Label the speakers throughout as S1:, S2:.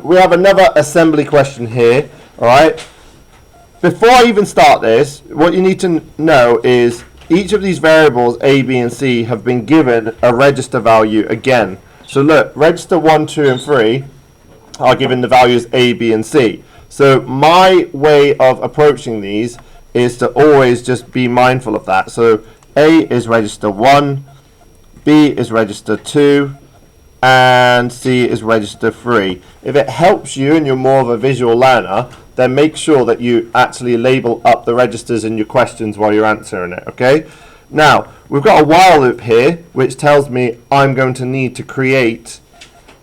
S1: we have another assembly question here, all right? Before I even start this, what you need to know is each of these variables, A, B, and C, have been given a register value again. So look, register 1, 2, and 3 are given the values A, B, and C. So my way of approaching these is to always just be mindful of that. So A is register 1, B is register 2, and C is register 3. If it helps you and you're more of a visual learner, then make sure that you actually label up the registers in your questions while you're answering it, okay? Now, we've got a while loop here, which tells me I'm going to need to create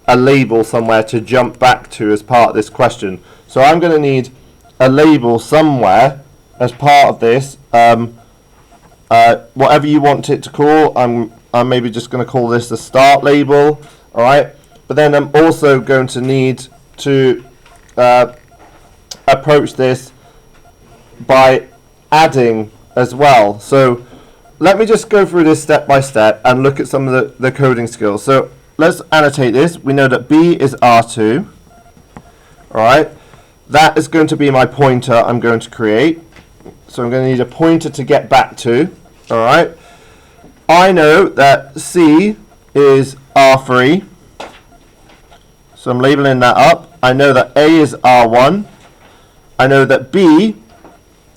S1: a label somewhere to jump back to as part of this question. So I'm going to need a label somewhere as part of this, whatever you want it to call. I'm maybe just going to call this the start label, all right? But then I'm also going to need to approach this by adding as well. So let me just go through this step by step and look at some of the coding skills. So let's annotate this. We know that B is R2, all right? That is going to be my pointer I'm going to create. So I'm going to need a pointer to get back to, all right? I know that C is R3, so I'm labeling that up. I know that A is R1. I know that B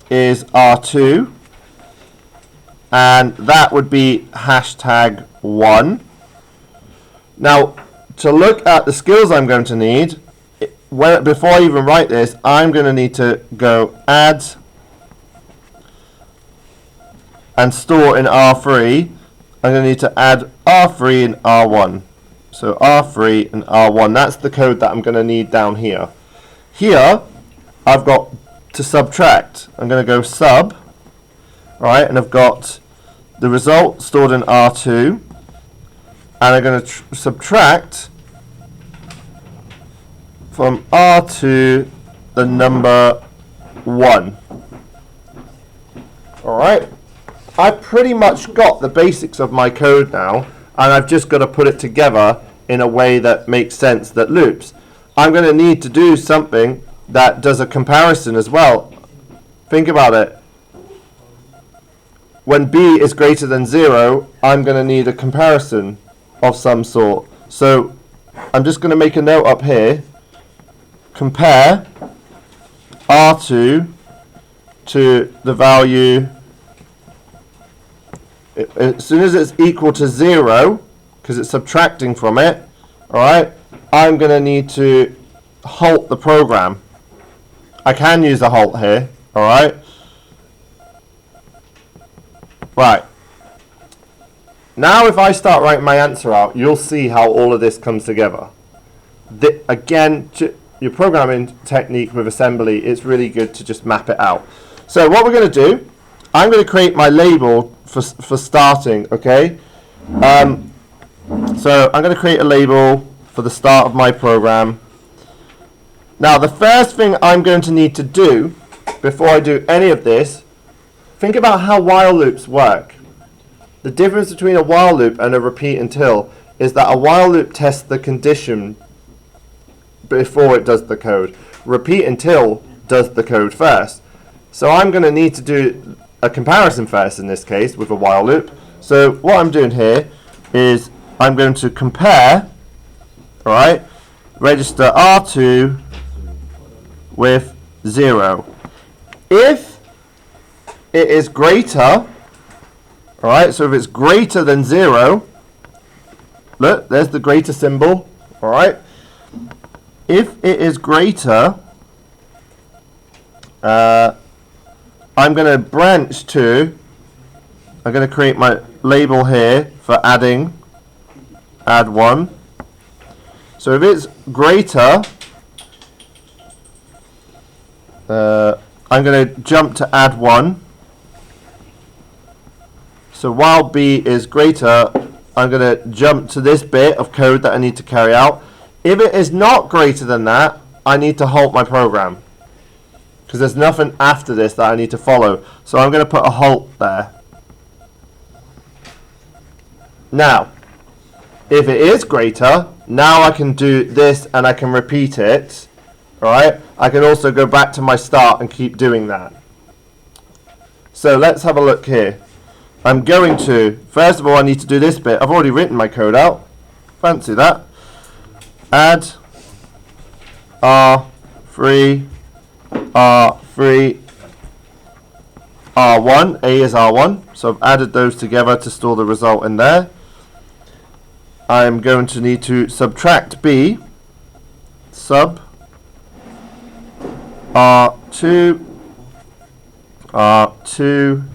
S1: is R2, and that would be hashtag 1. Now, to look at the skills I'm going to need, before I even write this, I'm going to need to go add and store in R3. I'm going to need to add R3 and R1. So R3 and R1, that's the code that I'm going to need down here. Here, I've got to subtract. I'm going to go sub, right, and I've got the result stored in R2, and I'm going to subtract from R2 the number 1. All right, I've pretty much got the basics of my code now, and I've just got to put it together in a way that makes sense, that loops. I'm going to need to do something that does a comparison as well. Think about it. When B is greater than 0, I'm going to need a comparison of some sort. So I'm just going to make a note up here. Compare R2 to the value, as soon as it's equal to 0, because it's subtracting from it, all right, I'm going to need to halt the program. I can use a halt here, all right? Right. Now if I start writing my answer out, you'll see how all of this comes together. Again, your programming technique with assembly, it's really good to just map it out. So what we're going to do, I'm going to create my label for starting, okay? So I'm going to create a label for the start of my program. Now the first thing I'm going to need to do before I do any of this, think about how while loops work. The difference between a while loop and a repeat until is that a while loop tests the condition before it does the code. Repeat until does the code first. So I'm going to need to do a comparison first in this case with a while loop. So what I'm doing here is I'm going to compare, all right, register R2 with 0. If it is greater, all right, so if it's greater than 0, look, there's the greater symbol, all right. If it is greater, I'm going to branch to, I'm going to create my label here for adding, add 1. So if it's greater, I'm going to jump to add 1. So while B is greater, I'm going to jump to this bit of code that I need to carry out. If it is not greater than that, I need to halt my program, because there's nothing after this that I need to follow. So I'm going to put a halt there. Now, if it is greater, Now I can do this and I can repeat it. Alright, I can also go back to my start and keep doing that. So let's have a look here. I'm going to, first of all I need to do this bit. I've already written my code out. Fancy that. Add R3, R3, R1, A is R1. So I've added those together to store the result in there. I'm going to need to subtract B, sub R2, R2,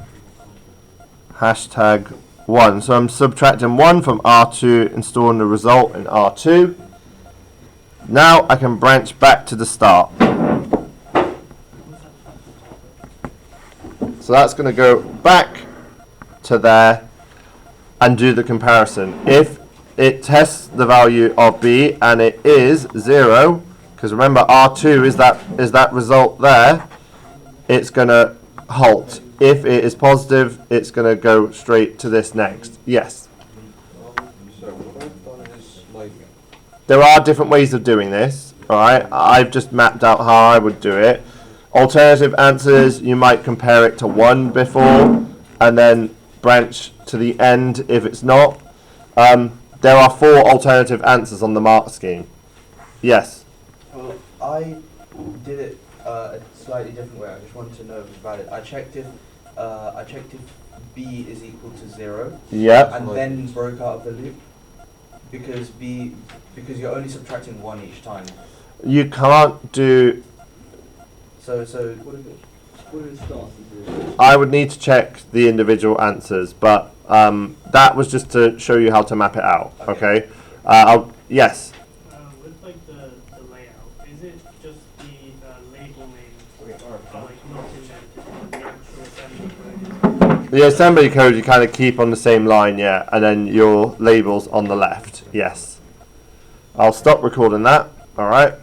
S1: hashtag 1. So I'm subtracting 1 from R2 and storing the result in R2. Now I can branch back to the start. So that's going to go back to there and do the comparison. If it tests the value of B and it is 0, because remember R2 is that result there, it's going to halt. If it is positive, it's going to go straight to this next. Yes?
S2: So what I've done is, like,
S1: There are different ways of doing this. Alright, I've just mapped out how I would do it. Alternative answers, you might compare it to 1 before and then branch to the end if it's not. There are 4 alternative answers on the mark scheme. Yes?
S3: Well, I did it a slightly different way. I just wanted to know if it was valid. I checked if B is equal to 0.
S1: Yep.
S3: And then broke out of the loop because you're only subtracting 1 each time.
S1: You can't do...
S3: So
S4: What if it starts at 0?
S1: I would need to check the individual answers, but that was just to show you how to map it out. Okay. Yes.
S5: With like the layout, is it just the label name, like not in the actual assembly code?
S1: The assembly code you kind of keep on the same line, yeah, and then your labels on the left. Yes. I'll stop recording that. All right.